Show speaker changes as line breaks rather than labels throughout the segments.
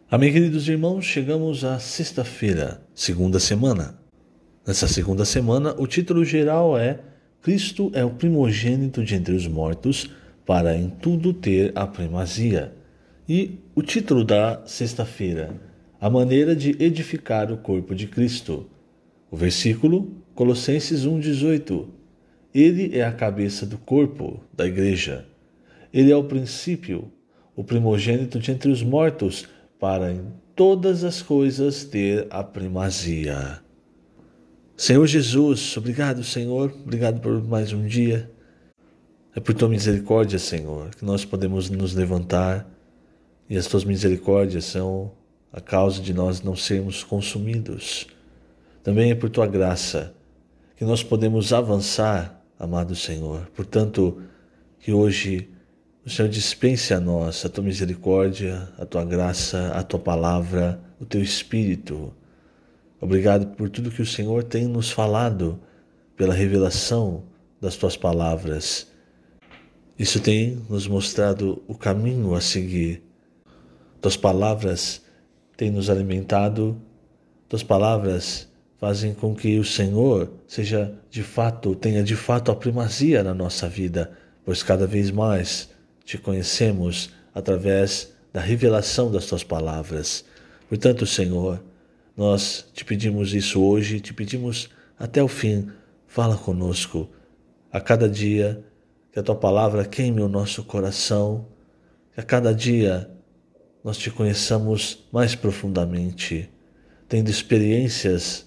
Amém, queridos irmãos, chegamos à sexta-feira, segunda semana. Nessa segunda semana, o título geral é Cristo é o primogênito de entre os mortos, para em tudo ter a primazia. E o título da sexta-feira, a maneira de edificar o corpo de Cristo. O versículo, Colossenses 1,18. Ele é a cabeça do corpo, da igreja. Ele é o princípio, o primogênito de entre os mortos, para em todas as coisas ter a primazia. Senhor Jesus, obrigado, Senhor, obrigado por mais um dia. É por tua misericórdia, Senhor, que nós podemos nos levantar, e as tuas misericórdias são a causa de nós não sermos consumidos. Também é por tua graça que nós podemos avançar, amado Senhor. Portanto, que hoje o Senhor dispense a nós a tua misericórdia, a tua graça, a tua palavra, o teu Espírito. Obrigado por tudo que o Senhor tem nos falado, pela revelação das tuas palavras. Isso tem nos mostrado o caminho a seguir. Tuas palavras têm nos alimentado, tuas palavras fazem com que o Senhor tenha de fato a primazia na nossa vida, pois cada vez mais te conhecemos através da revelação das tuas palavras. Portanto, Senhor, nós te pedimos isso hoje, te pedimos até o fim. Fala conosco. A cada dia, que a tua palavra queime o nosso coração, que a cada dia nós te conheçamos mais profundamente, tendo experiências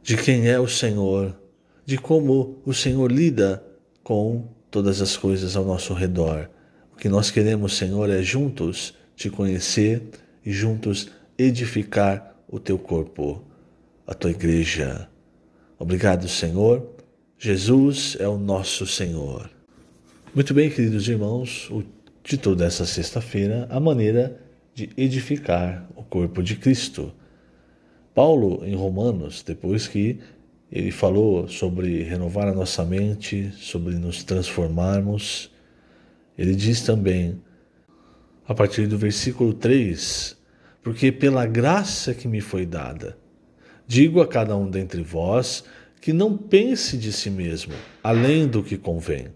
de quem é o Senhor, de como o Senhor lida com todas as coisas ao nosso redor. O que nós queremos, Senhor, é juntos te conhecer e juntos edificar o teu corpo, a tua igreja. Obrigado, Senhor. Jesus é o nosso Senhor. Muito bem, queridos irmãos, o título dessa sexta-feira, a maneira de edificar o corpo de Cristo. Paulo, em Romanos, depois que ele falou sobre renovar a nossa mente, sobre nos transformarmos, ele diz também, a partir do versículo 3, porque pela graça que me foi dada, digo a cada um dentre vós que não pense de si mesmo, além do que convém.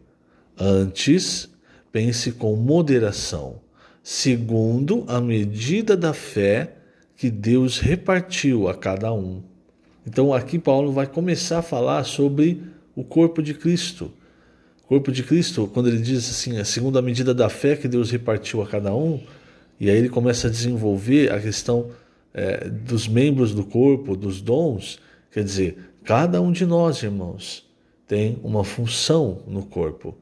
Antes, pense com moderação, segundo a medida da fé que Deus repartiu a cada um. Então aqui Paulo vai começar a falar sobre o corpo de Cristo. O corpo de Cristo, quando ele diz assim, segundo a medida da fé que Deus repartiu a cada um, e aí ele começa a desenvolver a questão dos membros do corpo, dos dons, quer dizer, cada um de nós, irmãos, tem uma função no corpo.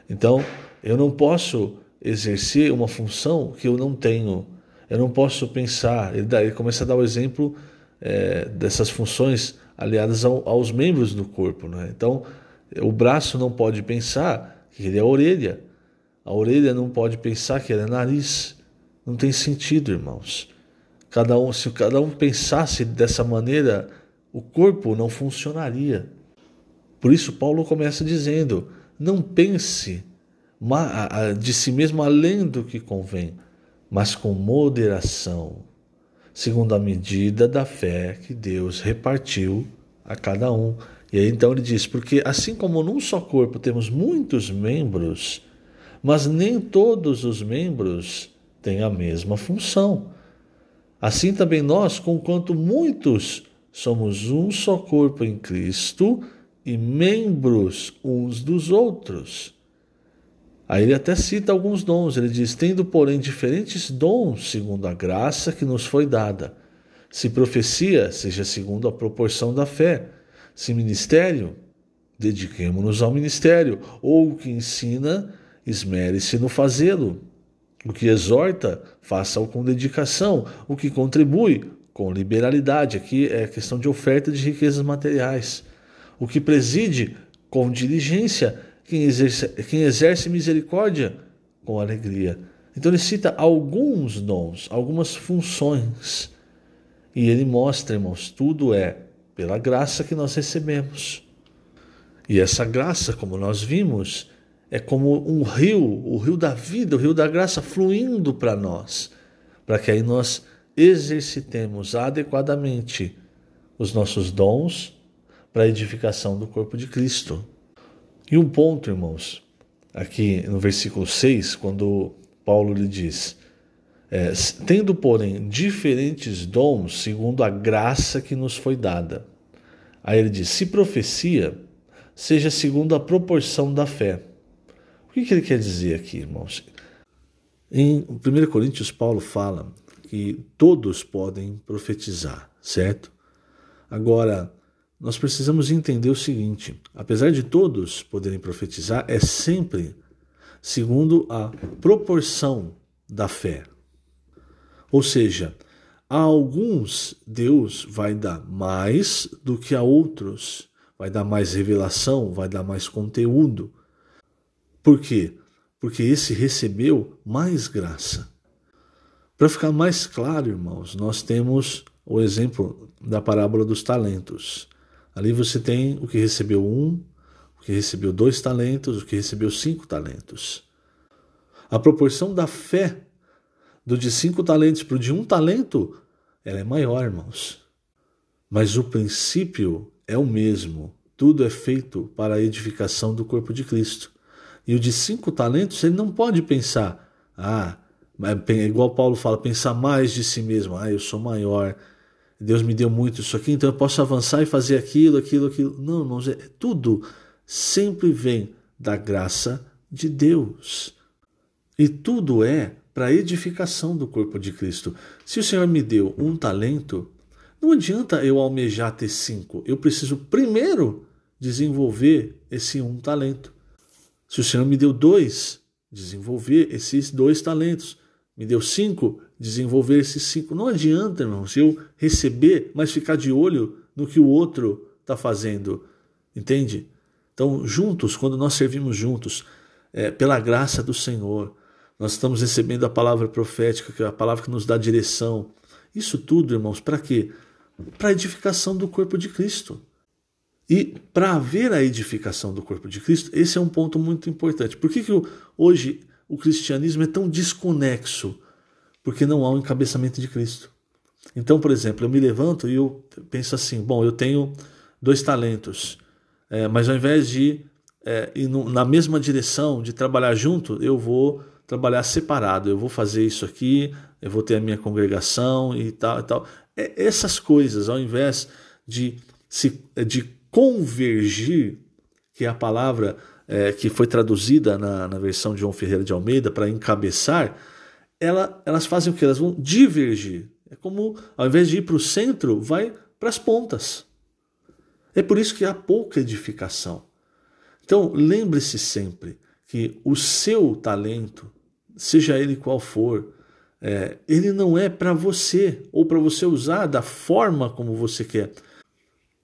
Então, eu não posso exercer uma função que eu não tenho. Eu não posso pensar. Ele começa a dar o exemplo dessas funções aliadas aos membros do corpo, né? Então, o braço não pode pensar que ele é a orelha. A orelha não pode pensar que ele é nariz. Não tem sentido, irmãos. Se cada um pensasse dessa maneira, o corpo não funcionaria. Por isso Paulo começa dizendo, não pense de si mesmo além do que convém, mas com moderação, segundo a medida da fé que Deus repartiu a cada um. E aí então ele diz, porque assim como num só corpo temos muitos membros, mas nem todos os membros têm a mesma função. Assim também nós, conquanto muitos, somos um só corpo em Cristo e membros uns dos outros. Aí ele até cita alguns dons, ele diz, tendo porém diferentes dons, segundo a graça que nos foi dada. Se profecia, seja segundo a proporção da fé. Se ministério, dediquemo-nos ao ministério. Ou o que ensina, esmere-se no fazê-lo. O que exorta, faça-o com dedicação. O que contribui, com liberalidade. Aqui é questão de oferta de riquezas materiais. O que preside, com diligência. Quem exerce misericórdia, com alegria. Então ele cita alguns dons, algumas funções. E ele mostra, irmãos, tudo é pela graça que nós recebemos. E essa graça, como nós vimos, é como um rio, o rio da vida, o rio da graça fluindo para nós, para que aí nós exercitemos adequadamente os nossos dons para a edificação do corpo de Cristo. E um ponto, irmãos, aqui no versículo 6, quando Paulo lhe diz: tendo, porém, diferentes dons segundo a graça que nos foi dada. Aí ele diz: se profecia, seja segundo a proporção da fé. O que ele quer dizer aqui, irmãos? Em 1 Coríntios, Paulo fala que todos podem profetizar, certo? Agora, nós precisamos entender o seguinte: apesar de todos poderem profetizar, é sempre segundo a proporção da fé. Ou seja, a alguns Deus vai dar mais do que a outros, vai dar mais revelação, vai dar mais conteúdo. Por quê? Porque esse recebeu mais graça. Para ficar mais claro, irmãos, nós temos o exemplo da parábola dos talentos. Ali você tem o que recebeu 1, o que recebeu 2 talentos, o que recebeu 5 talentos. A proporção da fé do de 5 talentos para o de 1 talento, ela é maior, irmãos. Mas o princípio é o mesmo. Tudo é feito para a edificação do corpo de Cristo. E o de 5 talentos, ele não pode pensar, igual Paulo fala, pensar mais de si mesmo. Eu sou maior, Deus me deu muito isso aqui, então eu posso avançar e fazer aquilo. Não, irmãos, tudo sempre vem da graça de Deus. E tudo é para a edificação do corpo de Cristo. Se o Senhor me deu 1 talento, não adianta eu almejar ter 5. Eu preciso primeiro desenvolver esse 1 talento. Se o Senhor me deu 2, desenvolver esses 2 talentos. Me deu 5, desenvolver esses 5. Não adianta, irmãos, eu receber, mas ficar de olho no que o outro está fazendo. Entende? Então, juntos, quando nós servimos juntos, pela graça do Senhor, nós estamos recebendo a palavra profética, que é a palavra que nos dá direção. Isso tudo, irmãos, para quê? Para a edificação do corpo de Cristo. E para haver a edificação do corpo de Cristo, esse é um ponto muito importante. Por que hoje o cristianismo é tão desconexo? Porque não há um encabeçamento de Cristo. Então, por exemplo, eu me levanto e eu penso assim, eu tenho 2 talentos, mas ao invés de ir na mesma direção, de trabalhar junto, eu vou trabalhar separado, eu vou fazer isso aqui, eu vou ter a minha congregação e tal e tal. Essas coisas, ao invés de convergir, que é a palavra que foi traduzida na versão de João Ferreira de Almeida para encabeçar, elas fazem o que? Elas vão divergir. É como, ao invés de ir para o centro, vai para as pontas. É por isso que há pouca edificação. Então, lembre-se sempre que o seu talento, seja ele qual for, ele não é para você, ou para você usar da forma como você quer.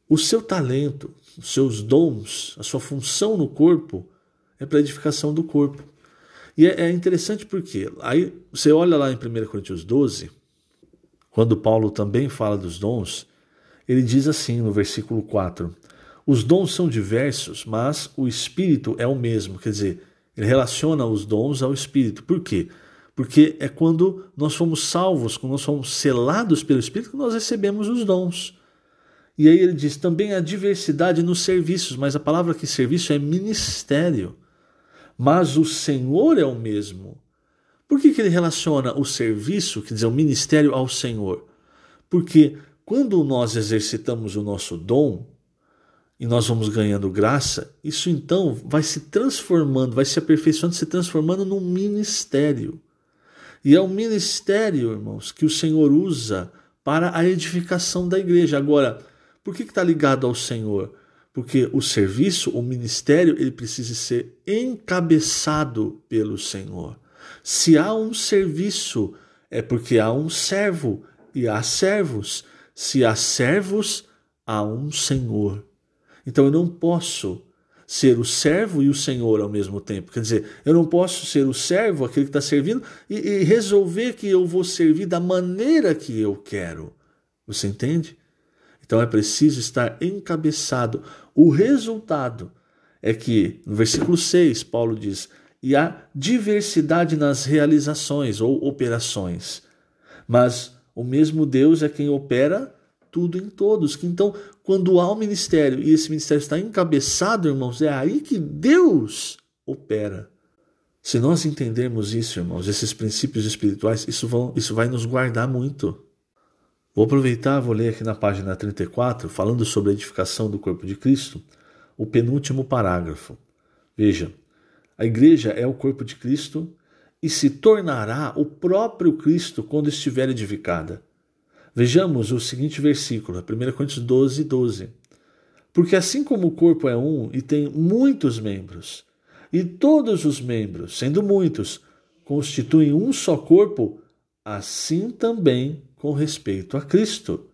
O seu talento, os seus dons, a sua função no corpo é para a edificação do corpo. E é interessante porque aí você olha lá em 1 Coríntios 12, quando Paulo também fala dos dons, ele diz assim no versículo 4, os dons são diversos, mas o Espírito é o mesmo. Quer dizer, ele relaciona os dons ao Espírito. Por quê? Porque é quando nós fomos salvos, quando nós fomos selados pelo Espírito, que nós recebemos os dons. E aí ele diz, também há diversidade nos serviços, mas a palavra aqui serviço é ministério. Mas o Senhor é o mesmo. Por que ele relaciona o serviço, quer dizer, o ministério, ao Senhor? Porque quando nós exercitamos o nosso dom, e nós vamos ganhando graça, isso então vai se transformando, vai se aperfeiçoando, se transformando num ministério. E é o ministério, irmãos, que o Senhor usa para a edificação da igreja. Agora, por que está ligado ao Senhor? Porque o serviço, o ministério, ele precisa ser encabeçado pelo Senhor. Se há um serviço, é porque há um servo e há servos. Se há servos, há um Senhor. Então eu não posso ser o servo e o Senhor ao mesmo tempo. Quer dizer, eu não posso ser o servo, aquele que está servindo, e resolver que eu vou servir da maneira que eu quero. Você entende? Então é preciso estar encabeçado. O resultado é que, no versículo 6, Paulo diz, e há diversidade nas realizações ou operações, mas O mesmo Deus é quem opera tudo em todos. Então, quando há um ministério e esse ministério está encabeçado, irmãos, é aí que Deus opera. Se nós entendermos isso, irmãos, esses princípios espirituais, isso vai nos guardar muito. Vou aproveitar, vou ler aqui na página 34, falando sobre a edificação do corpo de Cristo, o penúltimo parágrafo. Veja, a igreja é o corpo de Cristo e se tornará o próprio Cristo quando estiver edificada. Vejamos o seguinte versículo, 1 Coríntios 12, 12. Porque assim como o corpo é um e tem muitos membros, e todos os membros, sendo muitos, constituem um só corpo, assim também com respeito a Cristo.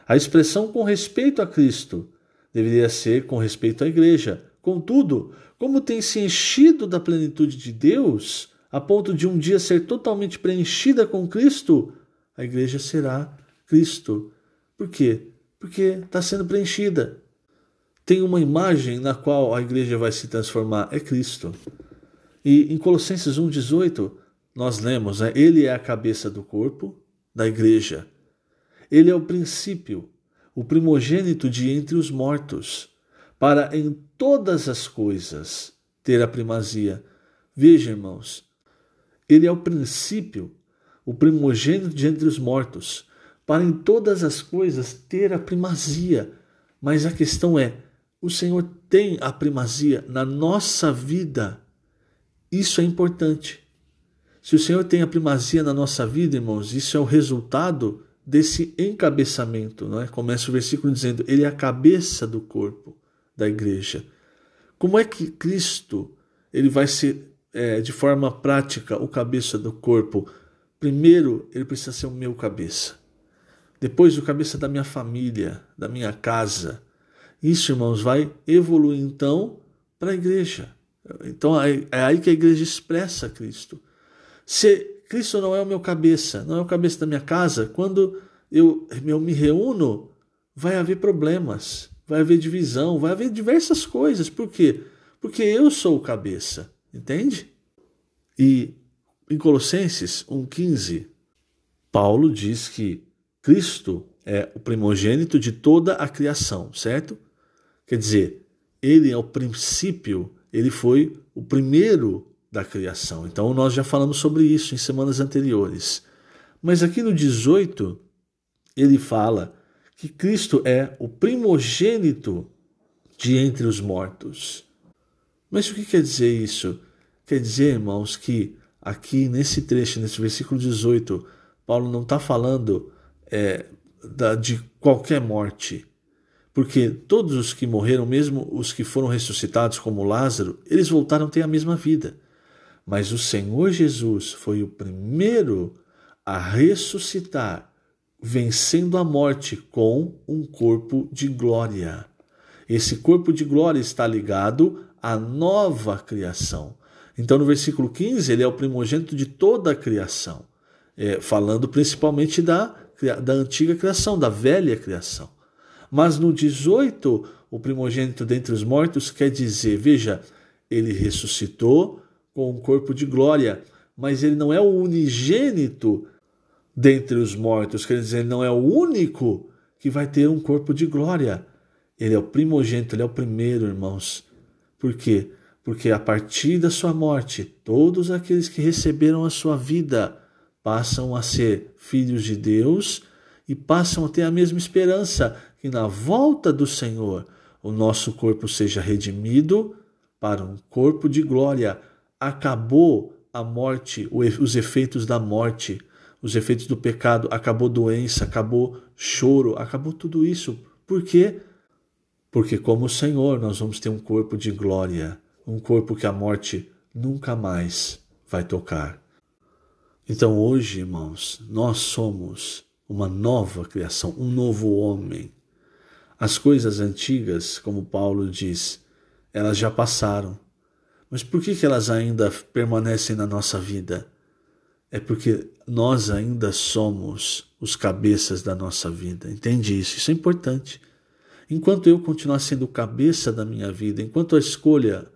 A expressão com respeito a Cristo deveria ser com respeito à igreja. Contudo, como tem se enchido da plenitude de Deus, a ponto de um dia ser totalmente preenchida com Cristo, a igreja será Cristo. Por quê? Porque está sendo preenchida. Tem uma imagem na qual a igreja vai se transformar, é Cristo. E em Colossenses 1,18, nós lemos, ele é a cabeça do corpo, da igreja. Ele é o princípio, o primogênito de entre os mortos, para em todas as coisas ter a primazia. Veja, irmãos, ele é o princípio, o primogênito de entre os mortos, para em todas as coisas ter a primazia. Mas a questão é, o Senhor tem a primazia na nossa vida. Isso é importante. Se o Senhor tem a primazia na nossa vida, irmãos, isso é o resultado desse encabeçamento, não é? Começa o versículo dizendo, ele é a cabeça do corpo da igreja. Como é que Cristo ele vai ser, de forma prática, o cabeça do corpo? Primeiro, ele precisa ser o meu cabeça. Depois, o cabeça da minha família, da minha casa. Isso, irmãos, vai evoluir, então, para a igreja. Então, é aí que a igreja expressa Cristo. Se Cristo não é o meu cabeça, não é o cabeça da minha casa, quando eu me reúno, vai haver problemas, vai haver divisão, vai haver diversas coisas. Por quê? Porque eu sou o cabeça, entende? E em Colossenses 1,15, Paulo diz que Cristo é o primogênito de toda a criação, certo? Quer dizer, ele é o princípio, ele foi o primeiro da criação. Então nós já falamos sobre isso em semanas anteriores. Mas aqui no 18, ele fala que Cristo é o primogênito de entre os mortos. Mas o que quer dizer isso? Quer dizer, irmãos, que aqui nesse trecho, nesse versículo 18, Paulo não está falando de qualquer morte. Porque todos os que morreram, mesmo os que foram ressuscitados como Lázaro, eles voltaram a ter a mesma vida. Mas o Senhor Jesus foi o primeiro a ressuscitar, vencendo a morte com um corpo de glória. Esse corpo de glória está ligado à nova criação. Então, no versículo 15, ele é o primogênito de toda a criação, falando principalmente da antiga criação, da velha criação. Mas no 18, o primogênito dentre os mortos quer dizer, veja, ele ressuscitou com um corpo de glória, mas ele não é o unigênito dentre os mortos, quer dizer, ele não é o único que vai ter um corpo de glória. Ele é o primogênito, ele é o primeiro, irmãos. Por quê? Porque a partir da sua morte, todos aqueles que receberam a sua vida passam a ser filhos de Deus e passam a ter a mesma esperança que na volta do Senhor o nosso corpo seja redimido para um corpo de glória. Acabou a morte, os efeitos da morte, os efeitos do pecado, acabou doença, acabou choro, acabou tudo isso. Por quê? Porque como o Senhor nós vamos ter um corpo de glória, um corpo que a morte nunca mais vai tocar. Então hoje, irmãos, nós somos uma nova criação, um novo homem. As coisas antigas, como Paulo diz, elas já passaram. Mas por que elas ainda permanecem na nossa vida? É porque nós ainda somos os cabeças da nossa vida. Entende isso? Isso é importante. Enquanto eu continuar sendo o cabeça da minha vida, enquanto a escolha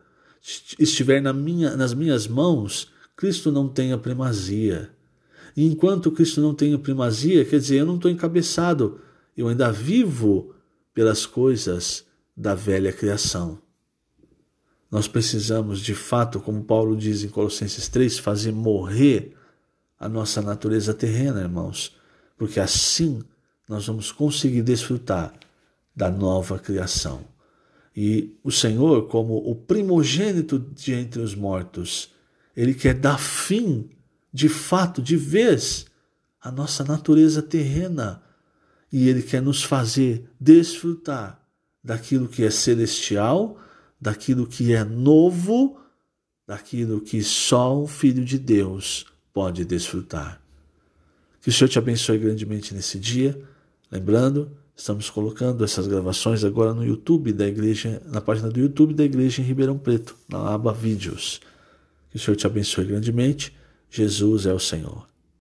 estiver nas minhas mãos, Cristo não tem a primazia. E enquanto Cristo não tem primazia, quer dizer, eu não estou encabeçado, eu ainda vivo pelas coisas da velha criação. Nós precisamos, de fato, como Paulo diz em Colossenses 3, fazer morrer a nossa natureza terrena, irmãos, porque assim nós vamos conseguir desfrutar da nova criação. E o Senhor, como o primogênito de entre os mortos, Ele quer dar fim, de fato, de vez, à nossa natureza terrena. E Ele quer nos fazer desfrutar daquilo que é celestial, daquilo que é novo, daquilo que só um Filho de Deus pode desfrutar. Que o Senhor te abençoe grandemente nesse dia. Lembrando, estamos colocando essas gravações agora no YouTube da igreja, na página do YouTube da igreja em Ribeirão Preto, na aba Vídeos. Que o Senhor te abençoe grandemente. Jesus é o Senhor.